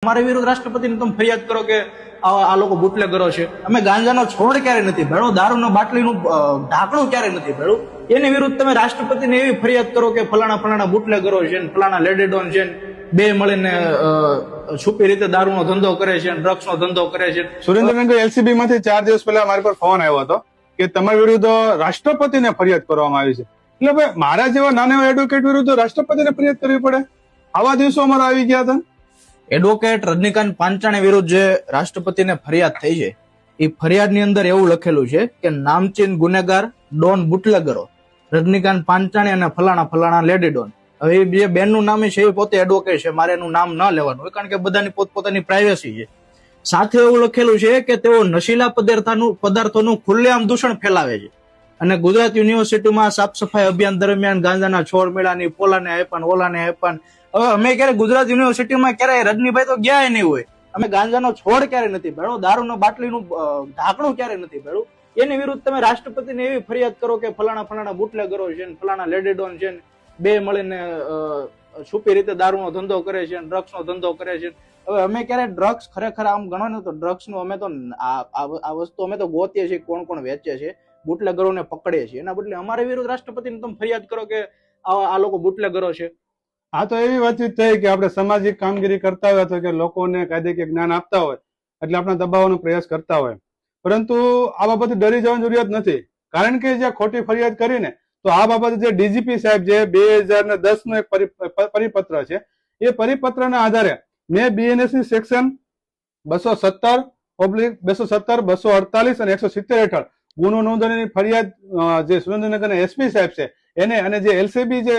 અમારા વિરુદ્ધ રાષ્ટ્રપતિને તમે ફરિયાદ કરો કે આ લોકો બુટલેગરો છે. અમે ગાંજાનો છોડ ક્યારે નથી ભેળો, દારૂનો બાટલીનું ઢાંકણું ક્યારે નથી ભેળું. એની વિરુદ્ધ તમે રાષ્ટ્રપતિને એવી ફરિયાદ કરો કે ફલાણા બુટલેગરો છે, ફલાણા લેડીડોન છે, બે મળીને છુપી રીતે દારૂનો ધંધો કરે છે, ડ્રગ્સનો ધંધો કરે છે. સુરેન્દ્રનગર એલસીબી માંથી 4 દિવસ પહેલા મારી પર ફોન આવ્યો હતો કે તમારી વિરુદ્ધ રાષ્ટ્રપતિને ફરિયાદ કરવામાં આવી છે. એટલે ભાઈ, મારા જેવા નાના એડવોકેટ વિરુદ્ધ રાષ્ટ્રપતિને ફરિયાદ કરવી પડે? આવા દિવસો અમારા આવી ગયા હતા. એડવોકેટ રજનીકાંત પાંચાણી વિરુદ્ધ જે રાષ્ટ્રપતિને ફરિયાદ થઈ છે, એ ફરિયાદની અંદર એવું લખેલું છે કે નામચીન ગુનેગાર ડોન બુટલેગરો રજનીકાંત પાંચાણી અને ફલાણા લેડી ડોન. હવે એ જે બેનનું નામ છે એ પોતે એડવોકેટ છે, મારે એનું નામ ન લેવાનું હોય કારણ કે બધાની પોતપોતાની પ્રાઇવેસી છે. સાથે એવું લખેલું છે કે તેઓ નશીલા પદાર્થોનું ખુલ્લેઆમ દૂષણ ફેલાવે છે અને ગુજરાત યુનિવર્સિટીમાં સાફ સફાઈ અભિયાન દરમિયાન ગાંજાના છોડ મેળાની પોલાને આપ્યા ઓલાને આપ્યા. હવે અમે ક્યારે ગુજરાત યુનિવર્સિટીમાં ક્યારે રજનીભાઈ તો ગયા નહીં હોય, અમે ગાંજાનો છોડ ક્યારે નથી ભેળો, દારૂનો બાટલીનું ઢાંકણું ક્યારે નથી ભેળું. એની વિરુદ્ધ તમે રાષ્ટ્રપતિને એવી ફરિયાદ કરો કે ફલાણા બુટલેગરો છે, ફલાણા લેડીડોન છે, બે મળીને છુપી રીતે દારૂનો ધંધો કરે છે, ડ્રગ્સનો ધંધો કરે છે. હવે અમે ક્યારે ડ્રગ્સ ખરેખર આમ ગણો ને તો ડ્રગ્સનું અમે તો આ વસ્તુ અમે તો ગોતીએ છીએ, કોણ વેચે છે, બુટલેગરોને પકડીએ છીએ. એના બદલે અમારા વિરુદ્ધ રાષ્ટ્રપતિને તમે ફરિયાદ કરો કે આ લોકો બુટલેગરો છે. આ તો એવી વાતચીત થઈ કે આપણે સામાજિક કામગીરી કરતા હોય અથવા કે લોકોને કાયદેકીય જ્ઞાન આપતા હોય એટલે આપણે દબાવવાનો પ્રયાસ કરતા હોય, પરંતુ આ બાબતે ડરી જવાની જરૂરિયાત નથી. કારણ કે જે ખોટી ફરિયાદ કરીને તો આ બાબતે જે ડીજીપી સાહેબ જે 2010 નો એક પરિપત્ર છે, એ પરિપત્રના આધારે મેં બીએનએસની સેક્શન 217/217, 248 અને 170 હેઠળ ગુનો નોંધણીની ફરિયાદ જે સુરેન્દ્રનગરના એસપી સાહેબ છે એને અને જે એલસીબી જે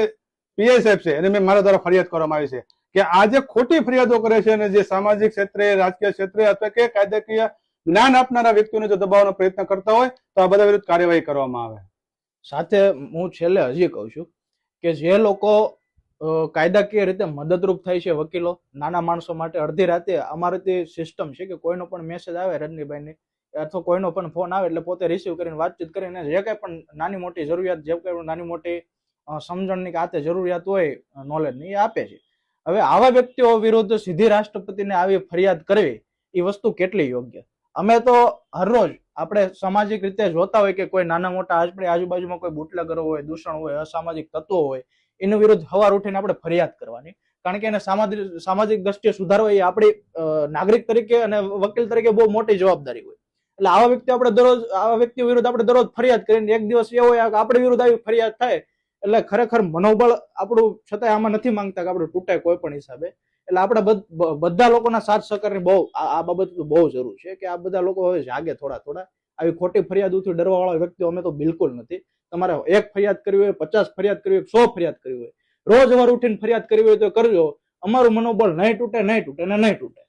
પીઆઈ સાહેબ છે એને મેં મારા દ્વારા ફરિયાદ કરવામાં આવી છે કે આ જે ખોટી ફરિયાદો કરે છે અને જે સામાજિક ક્ષેત્રે, રાજકીય ક્ષેત્રે અથવા કે કાયદાકીય જ્ઞાન આપનારા વ્યક્તિઓને જો દબાવવાનો પ્રયત્ન કરતા હોય તો આ બધા વિરુદ્ધ કાર્યવાહી કરવામાં આવે. સાથે હું છેલ્લે હજી કહું છું કે જે લોકો કાયદાકીય રીતે મદદરૂપ થાય છે, વકીલો નાના માણસો માટે, અડધી રાતે અમારી સિસ્ટમ છે કે કોઈનો પણ મેસેજ આવે રજનીભાઈને અથવા કોઈનો પણ ફોન આવે એટલે પોતે રિસીવ કરીને વાતચીત કરીને જે કંઈ પણ નાની મોટી જરૂરિયાત, જે કંઈ નાની મોટી સમજણની કે આતે જરૂરિયાત હોય નોલેજની, એ આપે છે. હવે આવા વ્યક્તિઓ વિરુદ્ધ સીધી રાષ્ટ્રપતિને આવી ફરિયાદ કરવી એ વસ્તુ કેટલી યોગ્ય? અમે તો હરરોજ આપણે સામાજિક રીતે જોતા હોય કે કોઈ નાના મોટા આપણી આજુબાજુમાં કોઈ બુટલેગરો હોય, દૂષણ હોય, અસામાજિક તત્વો હોય, એના વિરુદ્ધ સવાર ઉઠીને આપણે ફરિયાદ કરવાની. કારણ કે એને સામાજિક દ્રષ્ટિએ સુધારવા એ આપણી નાગરિક તરીકે અને વકીલ તરીકે બહુ મોટી જવાબદારી હોય. એટલે આવા વ્યક્તિઓ વિરુદ્ધ આપણે દરરોજ ફરિયાદ કરીને એક દિવસ એવો હોય કે આપણી વિરુદ્ધ આવી ફરિયાદ થાય એટલે ખરેખર મનોબળ આપણું છતાંય આમાં નથી માંગતા કે આપણે તૂટાય કોઈ પણ હિસાબે. એટલે આપણે બધા લોકોના સાથ સહકારની બહુ આ બાબત બહુ જરૂર છે કે આ બધા લોકો હવે જાગે થોડા. આવી ખોટી ફરિયાદોથી ડરવા વાળા વ્યક્તિઓ અમે તો બિલકુલ નથી. તમારે એક ફરિયાદ કરવી હોય, 50 ફરિયાદ કરવી હોય, 100 ફરિયાદ કરવી હોય, રોજ વાર ઉઠીને ફરિયાદ કરવી હોય તો કરજો. અમારું મનોબળ નહીં તૂટે ને નહીં તૂટે.